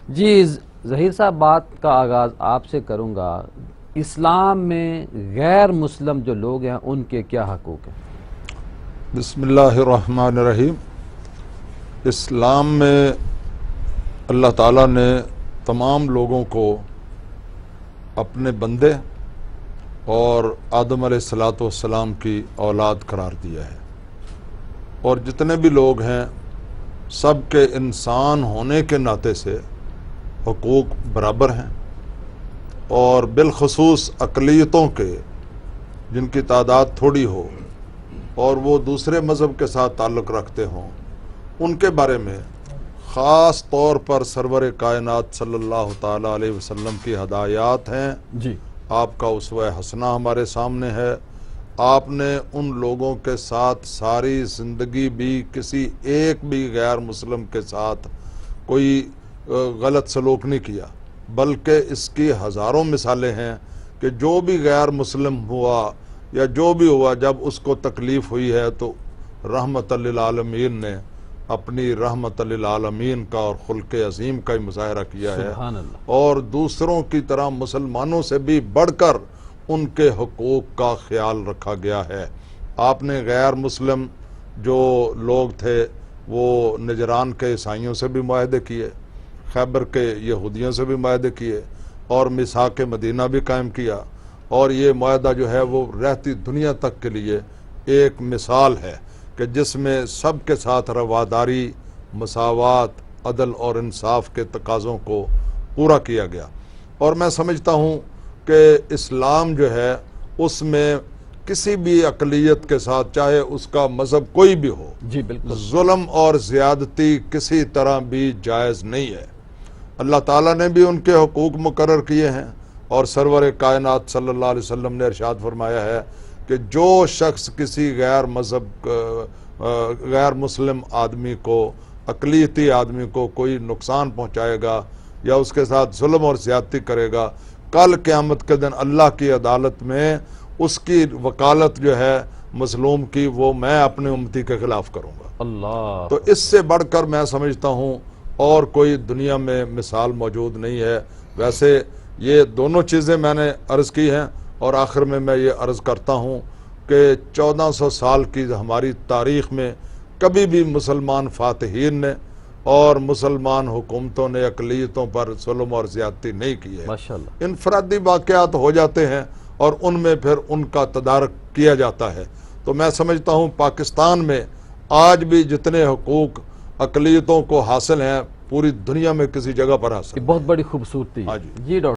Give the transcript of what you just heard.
جی ظہیر صاحب، بات کا آغاز آپ سے کروں گا۔ اسلام میں غیر مسلم جو لوگ ہیں ان کے کیا حقوق ہیں؟ بسم اللہ الرحمن الرحیم۔ اسلام میں اللہ تعالیٰ نے تمام لوگوں کو اپنے بندے اور آدم علیہ الصلوۃ والسلام کی اولاد قرار دیا ہے، اور جتنے بھی لوگ ہیں سب کے انسان ہونے کے ناطے سے حقوق برابر ہیں، اور بالخصوص اقلیتوں کے جن کی تعداد تھوڑی ہو اور وہ دوسرے مذہب کے ساتھ تعلق رکھتے ہوں، ان کے بارے میں خاص طور پر سرور کائنات صلی اللہ تعالیٰ علیہ وسلم کی ہدایات ہیں۔ جی، آپ کا اسوہ حسنہ ہمارے سامنے ہے۔ آپ نے ان لوگوں کے ساتھ ساری زندگی بھی کسی ایک بھی غیر مسلم کے ساتھ کوئی غلط سلوک نہیں کیا، بلکہ اس کی ہزاروں مثالیں ہیں کہ جو بھی غیر مسلم ہوا یا جو بھی ہوا، جب اس کو تکلیف ہوئی ہے تو رحمت للعالمین نے اپنی رحمت للعالمین کا اور خلق عظیم کا ہی مظاہرہ کیا ہے، سبحان اللہ۔ اور دوسروں کی طرح مسلمانوں سے بھی بڑھ کر ان کے حقوق کا خیال رکھا گیا ہے۔ آپ نے غیر مسلم جو لوگ تھے وہ نجران کے عیسائیوں سے بھی معاہدے کیے، خیبر کے یہودیوں سے بھی معاہدے کیے، اور میثاق مدینہ بھی قائم کیا، اور یہ معاہدہ جو ہے وہ رہتی دنیا تک کے لیے ایک مثال ہے کہ جس میں سب کے ساتھ رواداری، مساوات، عدل اور انصاف کے تقاضوں کو پورا کیا گیا۔ اور میں سمجھتا ہوں کہ اسلام جو ہے اس میں کسی بھی اقلیت کے ساتھ، چاہے اس کا مذہب کوئی بھی ہو، جی بالکل، ظلم اور زیادتی کسی طرح بھی جائز نہیں ہے۔ اللہ تعالیٰ نے بھی ان کے حقوق مقرر کیے ہیں، اور سرور کائنات صلی اللہ علیہ وسلم نے ارشاد فرمایا ہے کہ جو شخص کسی غیر مسلم آدمی کو، اقلیتی آدمی کو کوئی نقصان پہنچائے گا یا اس کے ساتھ ظلم اور زیادتی کرے گا، کل قیامت کے دن اللہ کی عدالت میں اس کی وکالت جو ہے مظلوم کی، وہ میں اپنے امتی کے خلاف کروں گا۔ اللہ۔ تو اس سے بڑھ کر میں سمجھتا ہوں اور کوئی دنیا میں مثال موجود نہیں ہے۔ ویسے یہ دونوں چیزیں میں نے عرض کی ہیں، اور آخر میں میں یہ عرض کرتا ہوں کہ 1400 سال کی ہماری تاریخ میں کبھی بھی مسلمان فاتحین نے اور مسلمان حکومتوں نے اقلیتوں پر ظلم اور زیادتی نہیں کی ہے۔ ماشاءاللہ۔ انفرادی واقعات ہو جاتے ہیں اور ان میں پھر ان کا تدارک کیا جاتا ہے۔ تو میں سمجھتا ہوں پاکستان میں آج بھی جتنے حقوق اقلیتوں کو حاصل ہیں، پوری دنیا میں کسی جگہ پر حاصل یہ بہت بڑی خوبصورتی ہے۔ ہاں جی۔ جی ڈاکٹر